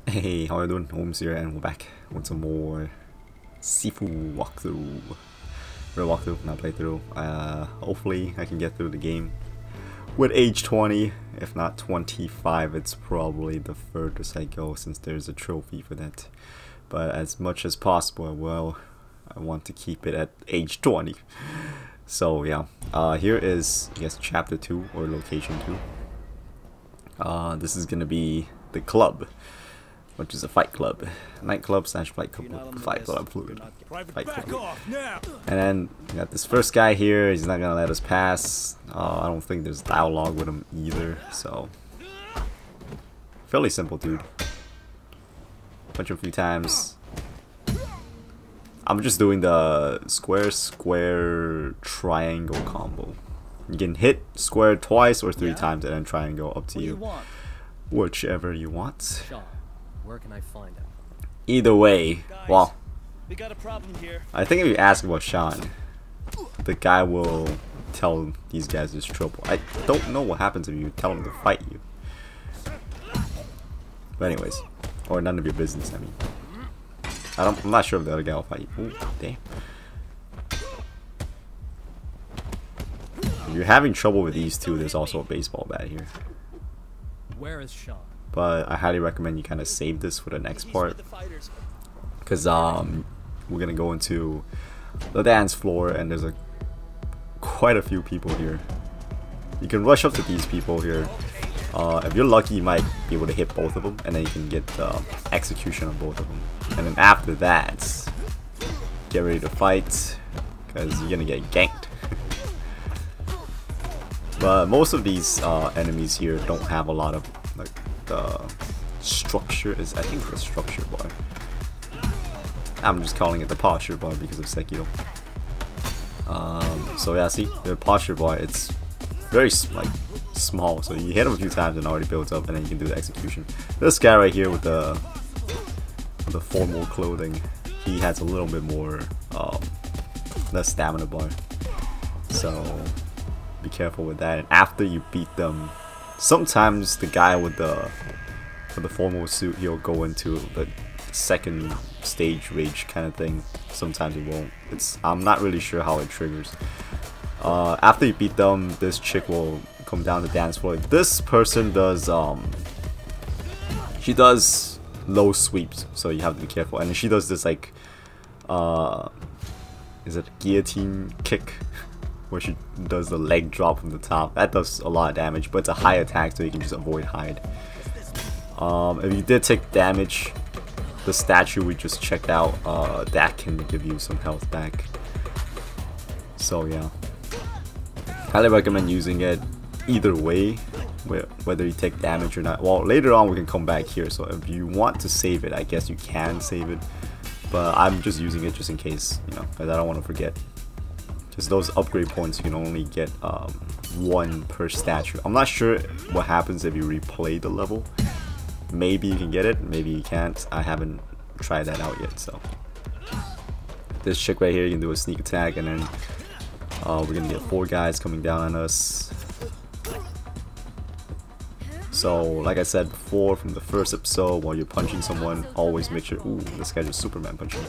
Hey, how are you doing? Holmes here, and we're back with some more Sifu walkthrough. Not playthrough. Hopefully I can get through the game with age 20. If not 25, it's probably the furthest I go since there's a trophy for that. But as much as possible, well, I want to keep it at age 20. So yeah, here is, I guess, chapter 2 or location 2. This is gonna be the club, which is a fight club, nightclub slash fight club, fight club. And then we got this first guy here. He's not gonna let us pass. I don't think there's dialogue with him either, so fairly simple dude. Punch him a few times. I'm just doing the square triangle combo. You can hit square twice or 3 times and then triangle, up to you. Whichever you want. Where can I find him? Either way, well, we got a problem here. I think if you ask about Sean, the guy will tell these guys there's trouble. I don't know what happens if you tell him to fight you. But anyways, or none of your business, I mean. I'm not sure if the other guy will fight you. Ooh, damn. If you're having trouble with these two, there's also a baseball bat here. Where is Sean? But I highly recommend you kind of save this for the next part, because we're gonna go into the dance floor and there's quite a few people here. You can rush up to these people here. If you're lucky, you might be able to hit both of them, and then you can get execution on both of them. And then after that, get ready to fight, because you're gonna get ganked. But most of these enemies here don't have a lot of like structure. I think it's the structure bar. I'm just calling it the posture bar because of Sekiro. So yeah, see, the posture bar, it's very small, so you hit him a few times and it already builds up, and then you can do the execution. This guy right here with the formal clothing, he has a little bit more less stamina bar, so be careful with that. And after you beat them, sometimes the guy with the formal suit, he'll go into the second stage rage kind of thing. Sometimes it won't. I'm not really sure how it triggers. After you beat them, this chick will come down the dance floor. This person does she does low sweeps, so you have to be careful. And she does this like is it guillotine kick, where she does the leg drop from the top. That does a lot of damage, but it's a high attack, so you can just avoid hide. If you did take damage, the statue we just checked out, that can give you some health back. So yeah, highly recommend using it either way, whether you take damage or not. Well, later on we can come back here, so if you want to save it, I guess you can save it, but I'm just using it just in case, you know, because I don't want to forget. Just those upgrade points, you can only get 1 per statue. I'm not sure what happens if you replay the level. Maybe you can get it, maybe you can't. I haven't tried that out yet. So this chick right here, you can do a sneak attack, and then we're gonna get 4 guys coming down on us. So like I said before from the first episode, while you're punching someone, always make sure, ooh, this guy just Superman punching.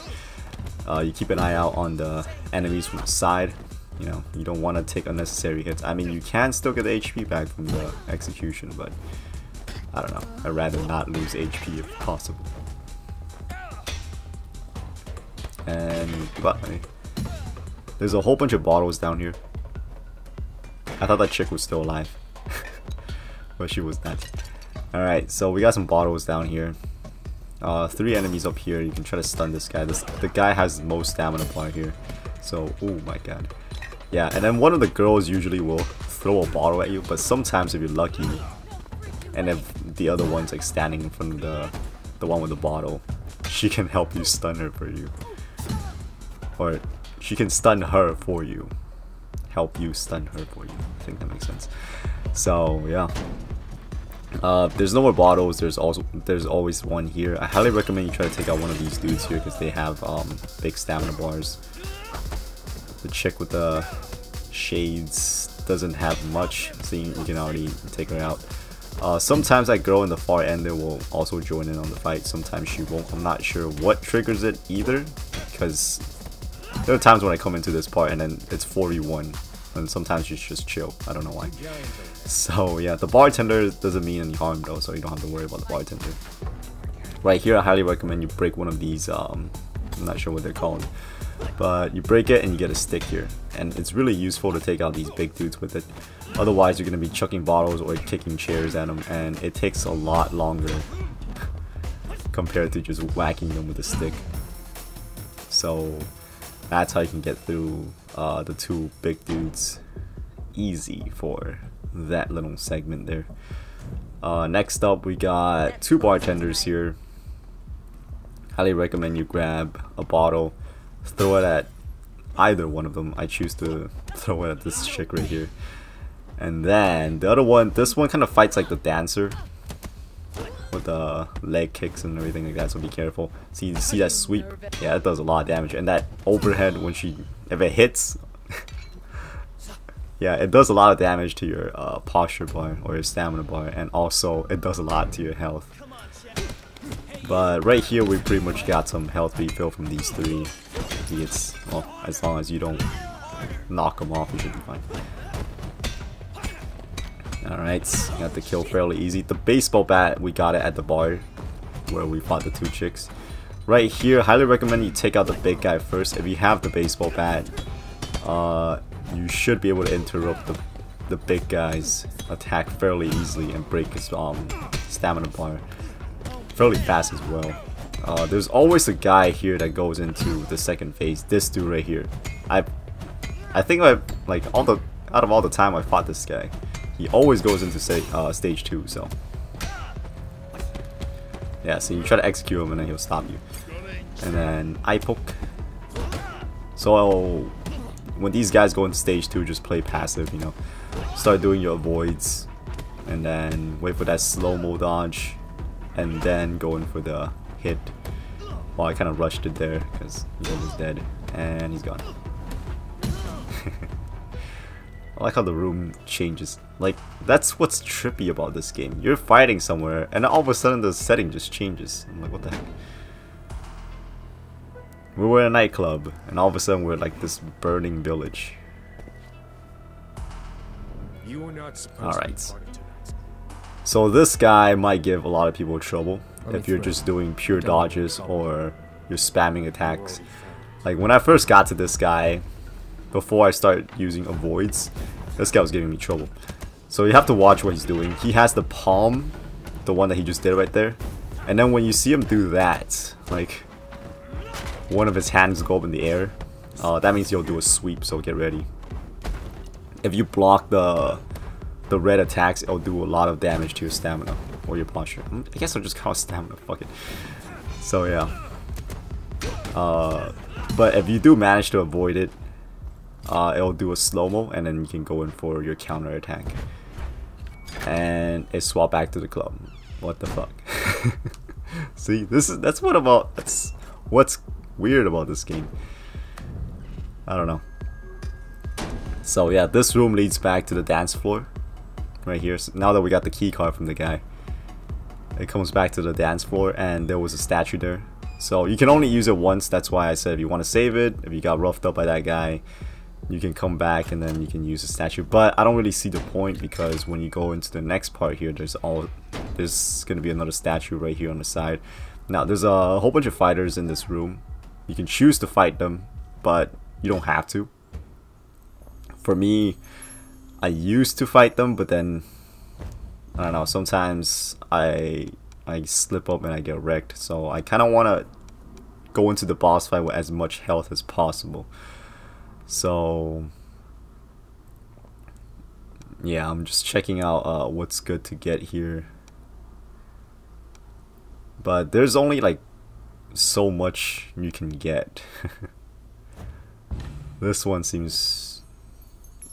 You keep an eye out on the enemies from the side. You know, you don't want to take unnecessary hits. I mean, you can still get the HP back from the execution, but I don't know, I'd rather not lose HP if possible. And there's a whole bunch of bottles down here. I thought that chick was still alive, but she was not. Alright, so we got some bottles down here. 3 enemies up here. You can try to stun this guy. The guy has the most stamina bar here. So, oh my god. Yeah, and then one of the girls usually will throw a bottle at you, but sometimes if you're lucky, and if the other one's like standing in front of the one with the bottle, she can help you stun her for you. Or she can stun her for you. Help you stun her for you. I think that makes sense. So, yeah. There's no more bottles. There's always one here. I highly recommend you try to take out one of these dudes here, because they have big stamina bars. The chick with the shades doesn't have much, so you can already take her out. Sometimes that girl in the far end there will also join in on the fight. Sometimes she won't. I'm not sure what triggers it either, because there are times when I come into this part and then it's 4v1, and sometimes she's just chill. I don't know why. So yeah, the bartender doesn't mean any harm though, so you don't have to worry about the bartender. Right here, I highly recommend you break one of these. I'm not sure what they're called, but you break it and you get a stick here, and it's really useful to take out these big dudes with it. Otherwise, you're gonna be chucking bottles or kicking chairs at them, and it takes a lot longer compared to just whacking them with a stick. So that's how you can get through the two big dudes easy for that little segment there. Next up, we got two bartenders here. Highly recommend you grab a bottle, throw it at either one of them. I choose to throw it at this chick right here. And then the other one, this one kind of fights like the dancer with the leg kicks and everything like that, so be careful. See that sweep? Yeah, it does a lot of damage. And that overhead, when if it hits, yeah, it does a lot of damage to your posture bar or your stamina bar, and also it does a lot to your health. But right here we pretty much got some health refill from these three idiots. Well, as long as you don't knock them off, you should be fine. Alright, got the kill fairly easy. The baseball bat, we got it at the bar where we fought the two chicks. Right here, highly recommend you take out the big guy first. If you have the baseball bat, you should be able to interrupt the big guy's attack fairly easily and break his stamina bar fairly fast as well. There's always a guy here that goes into the second phase. This dude right here. I think like out of all the time I fought this guy, he always goes into stage 2. So yeah, so you try to execute him and then he'll stop you. And then eye poke. So when these guys go into stage 2, just play passive, you know. Start doing your avoids, and then wait for that slow-mo dodge, and then go in for the hit. Well, I kind of rushed it there because he was dead, and he's gone. I like how the room changes. Like, that's what's trippy about this game. You're fighting somewhere, and all of a sudden the setting just changes. I'm like, what the heck? We were in a nightclub, and all of a sudden we're like this burning village. You are not supposed Alright. to be part of tonight's. So this guy might give a lot of people trouble if you're just doing pure dodges or you're spamming attacks. Like when I first got to this guy, before I started using avoids, this guy was giving me trouble. So you have to watch what he's doing. He has the palm, the one that he just did right there, and then when you see him do that, like one of his hands go up in the air, that means he'll do a sweep, so get ready. If you block the red attacks, it'll do a lot of damage to your stamina or your posture. I guess I'll just call it stamina, fuck it. So yeah. But if you do manage to avoid it, it'll do a slow-mo, and then you can go in for your counter attack. And it swap back to the club. What the fuck? See, that's what's weird about this game. I don't know. So yeah, this room leads back to the dance floor right here. So now that we got the key card from the guy, it comes back to the dance floor, and there was a statue there. So you can only use it once. That's why I said if you want to save it, if you got roughed up by that guy, you can come back and then you can use the statue. But I don't really see the point, because when you go into the next part here, there's gonna be another statue right here on the side. Now there's a whole bunch of fighters in this room. You can choose to fight them, but you don't have to. For me, I used to fight them, but then I don't know, sometimes I slip up and I get wrecked. So I kind of want to go into the boss fight with as much health as possible. So yeah, I'm just checking out what's good to get here. But there's only like so much you can get. This one seems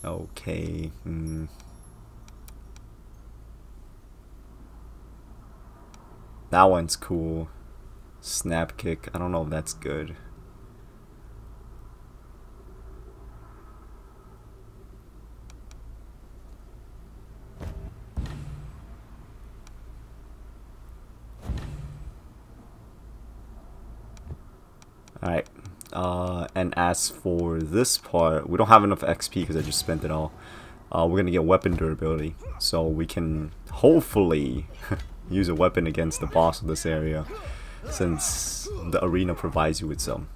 okay. That one's cool. Snap kick. I don't know if that's good. Alright. And as for this part, we don't have enough XP because I just spent it all. We're going to get weapon durability. So we can hopefully use a weapon against the boss of this area, since the arena provides you with some.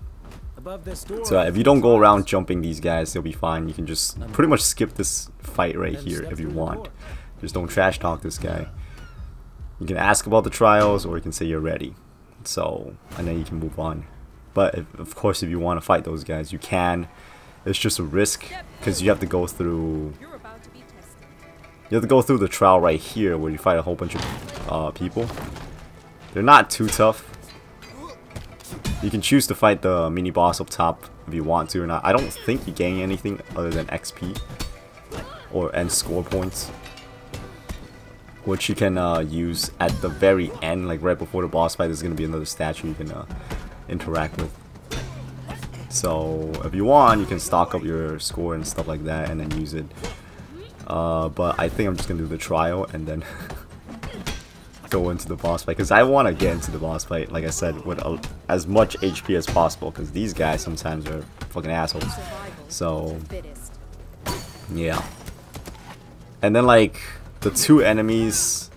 Above this door. So if you don't go around jumping these guys, they'll be fine. You can just pretty much skip this fight right here if you want. Just don't trash talk this guy. You can ask about the trials, or you can say you're ready. So, and then you can move on. But of course, if you want to fight those guys, you can. It's just a risk because you have to go through. You have to go through the trial right here where you fight a whole bunch of people. They're not too tough. You can choose to fight the mini boss up top if you want to or not. I don't think you gain anything other than XP and score points, which you can use at the very end, like right before the boss fight. There's gonna be another statue you can interact with. So if you want, you can stock up your score and stuff like that and then use it. But I think I'm just gonna do the trial and then go into the boss fight, because I want to get into the boss fight, like I said, with as much HP as possible, because these guys sometimes are fucking assholes. So yeah. And then like the two enemies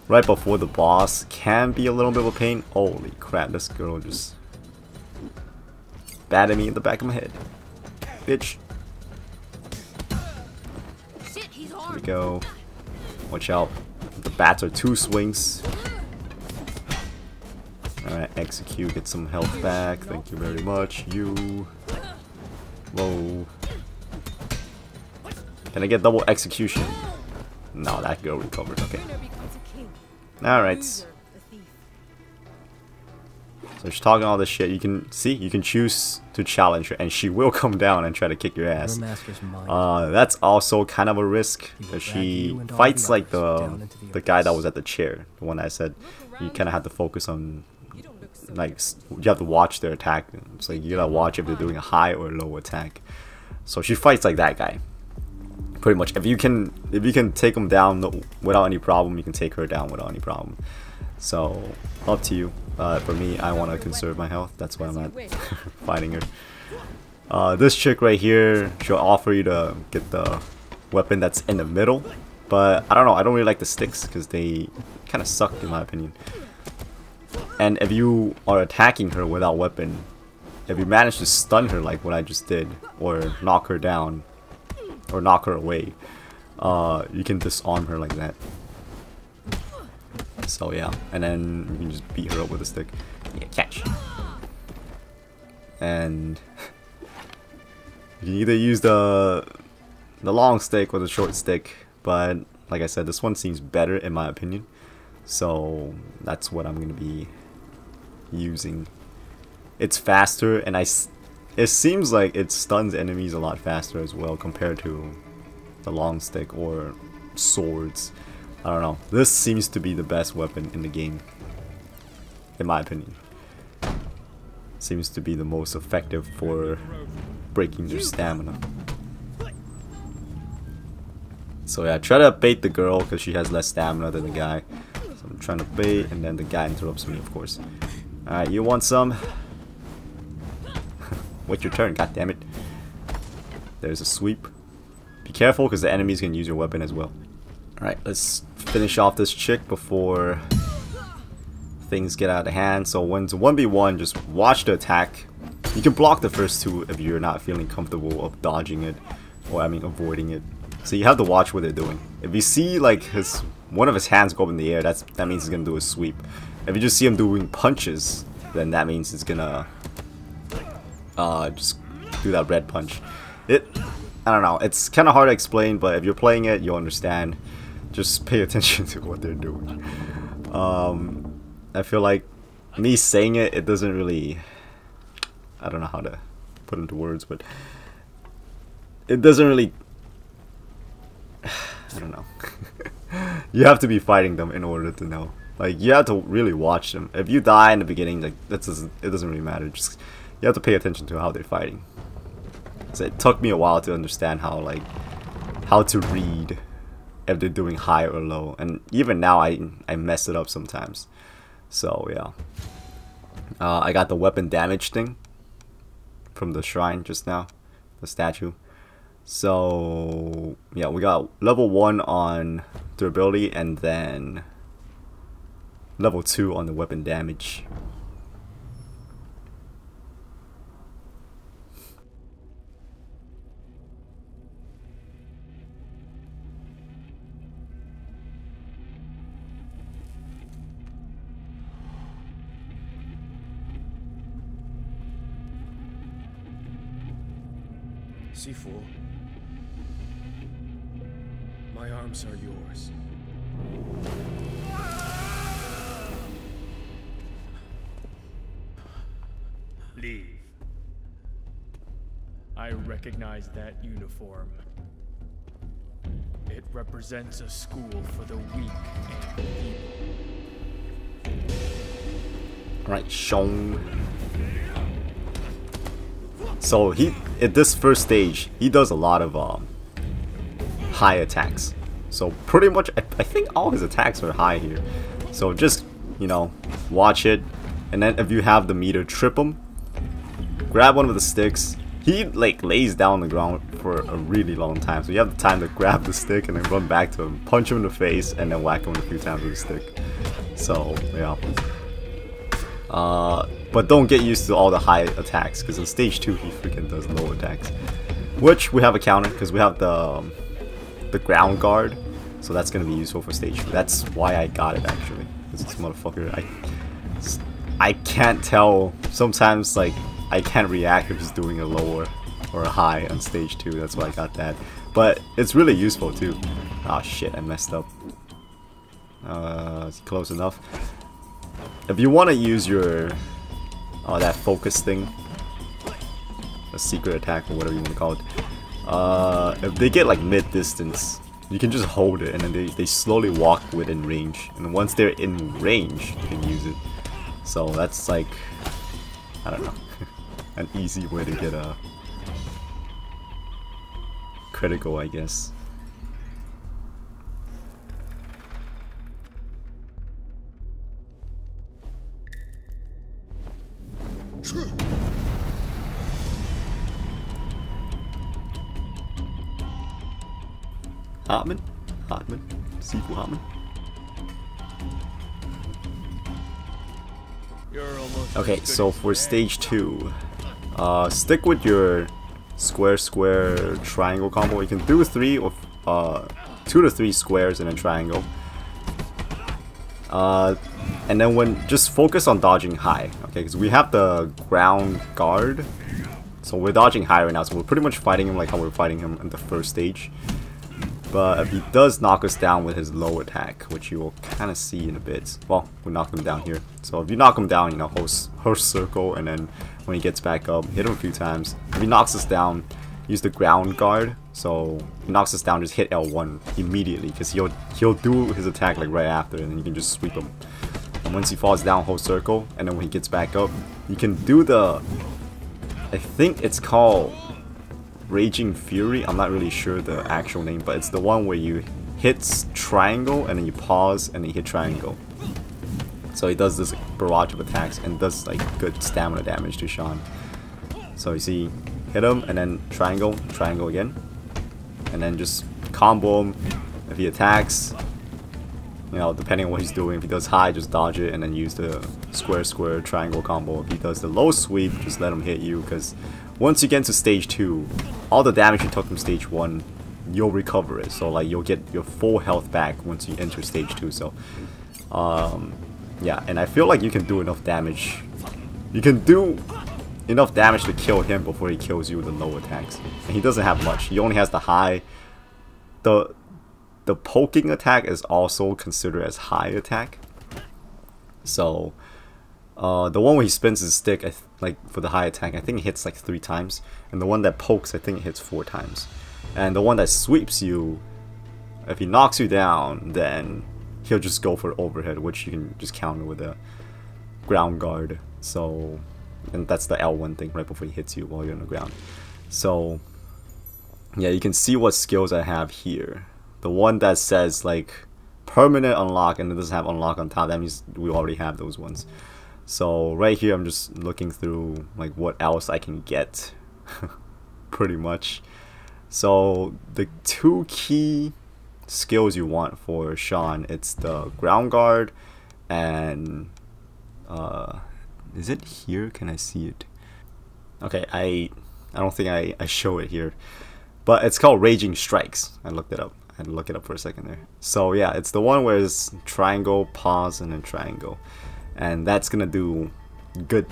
right before the boss can be a little bit of a pain. Holy crap, this girl just batted me in the back of my head. Bitch. Here we go. Watch out. The bats are 2 swings. Alright, execute, get some health back. Thank you very much. You. Whoa. Can I get double execution? No, that girl recovered. Okay. Alright. So she's talking all this shit. You can see, you can choose to challenge her, and she will come down and try to kick your ass. That's also kind of a risk. She fights like the guy that was at the chair, the one I said. You kind of have to focus on, like, you have to watch their attack. It's like you gotta watch if they're doing a high or low attack. So she fights like that guy, pretty much. If you can take him down without any problem, you can take her down without any problem. So up to you. For me, I want to conserve my health. That's why I'm not fighting her. This chick right here, she'll offer you to get the weapon that's in the middle. But I don't know, I don't really like the sticks because they kind of suck in my opinion. And if you are attacking her without weapon, if you manage to stun her like what I just did, or knock her down, or knock her away, you can disarm her like that. So yeah, and then you can just beat her up with a stick. Yeah, catch. And you can either use the long stick or the short stick, but like I said, this one seems better in my opinion. So that's what I'm gonna be using. It's faster, and it seems like it stuns enemies a lot faster as well compared to the long stick or swords. I don't know. This seems to be the best weapon in the game, in my opinion. Seems to be the most effective for breaking their stamina. So yeah, try to bait the girl because she has less stamina than the guy. So I'm trying to bait, and then the guy interrupts me, of course. Alright, you want some? Wait your turn, goddammit. There's a sweep. Be careful because the enemies can use your weapon as well. Alright, let's finish off this chick before things get out of hand. So when it's 1v1, just watch the attack. You can block the first two if you're not feeling comfortable of dodging it, or I mean avoiding it. So you have to watch what they're doing. If you see like one of his hands go up in the air, that means he's gonna do a sweep. If you just see him doing punches, then that means he's gonna just do that red punch. I don't know, it's kind of hard to explain, but if you're playing it, you'll understand. Just pay attention to what they're doing. I feel like me saying it doesn't really, I don't know how to put into words, but it doesn't really, I don't know. You have to be fighting them in order to know. Like, you have to really watch them. If you die in the beginning, like it doesn't really matter. Just you have to pay attention to how they're fighting. So it took me a while to understand how to read if they're doing high or low, and even now I mess it up sometimes. So yeah. I got the weapon damage thing from the shrine just now, the statue. So yeah, we got level 1 on durability and then level 2 on the weapon damage. Sifu, my arms are yours. Leave. I recognize that uniform. It represents a school for the weak and feeble. Alright, Shong. So he, at this first stage, he does a lot of high attacks. So pretty much, I think all his attacks are high here. So just, you know, watch it. And then if you have the meter, trip him. Grab one of the sticks. He like lays down on the ground for a really long time. So you have the time to grab the stick and then run back to him, punch him in the face, and then whack him a few times with the stick. So, yeah. But don't get used to all the high attacks, because in stage 2 he freaking does low attacks. Which we have a counter, because we have the ground guard. So that's going to be useful for stage 2. That's why I got it actually. Because this motherfucker, I can't tell. Sometimes like I can't react if he's doing a lower or a high on stage 2. That's why I got that. But it's really useful too. Oh shit, I messed up. It's close enough. If you want to use your that focus thing, a secret attack or whatever you want to call it, if they get like mid-distance, you can just hold it and then they slowly walk within range, and once they're in range you can use it. So that's like, I don't know, an easy way to get a critical, I guess. Hartman? Sifu Hartman? Okay, so for stage 2, stick with your square triangle combo. You can do 3 or 2 to 3 squares and a triangle. And then just focus on dodging high, okay? Because we have the ground guard, so we're dodging high right now. So we're pretty much fighting him like how we're fighting him in the first stage. But if he does knock us down with his low attack, which you will kind of see in a bit, well, we knock him down here. So if you knock him down, you know, hold circle, and then when he gets back up, hit him a few times. If he knocks us down, use the ground guard. So if he knocks us down, just hit L1 immediately, because he'll do his attack like right after, and then you can just sweep him. And once he falls down, hold circle, and then when he gets back up, you can do the, I think it's called Raging Fury. I'm not really sure the actual name, but it's the one where you hit triangle and then you pause and then you hit triangle. So he does this barrage of attacks and does like good stamina damage to Sean. So you see, hit him and then triangle again, and then just combo him. If he attacks, you know, depending on what he's doing, if he does high, just dodge it and then use the square triangle combo. If he does the low sweep, just let him hit you, because once you get into stage 2, all the damage you took from stage 1, you'll recover it. So like you'll get your full health back once you enter stage 2. So yeah, and I feel like you can do enough damage. You can do enough damage to kill him before he kills you with the low attacks. And he doesn't have much. He only has the high. The poking attack is also considered as high attack. So the one where he spins his stick, like for the high attack, I think it hits like 3 times. And the one that pokes, I think it hits 4 times. And the one that sweeps you, if he knocks you down, then he'll just go for overhead, which you can just counter with a ground guard. So, and that's the L1 thing right before he hits you while you're on the ground. So yeah, you can see what skills I have here. The one that says like permanent unlock and it doesn't have unlock on top, that means we already have those ones. So right here I'm just looking through like what else I can get pretty much. So the two key skills you want for Sean, it's the ground guard and is it here? Can I see it? Okay, I don't think I show it here, but it's called Raging Strikes. I looked it up. I had to look it up for a second there. So yeah, it's the one where it's triangle, pause, and then triangle, and that's gonna do good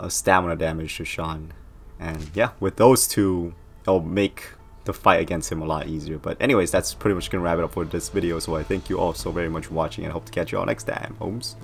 stamina damage to Sean. And yeah, with those two, it'll make the fight against him a lot easier. But anyways, that's pretty much gonna wrap it up for this video. So I thank you all so very much for watching, and I hope to catch you all next time. Oops.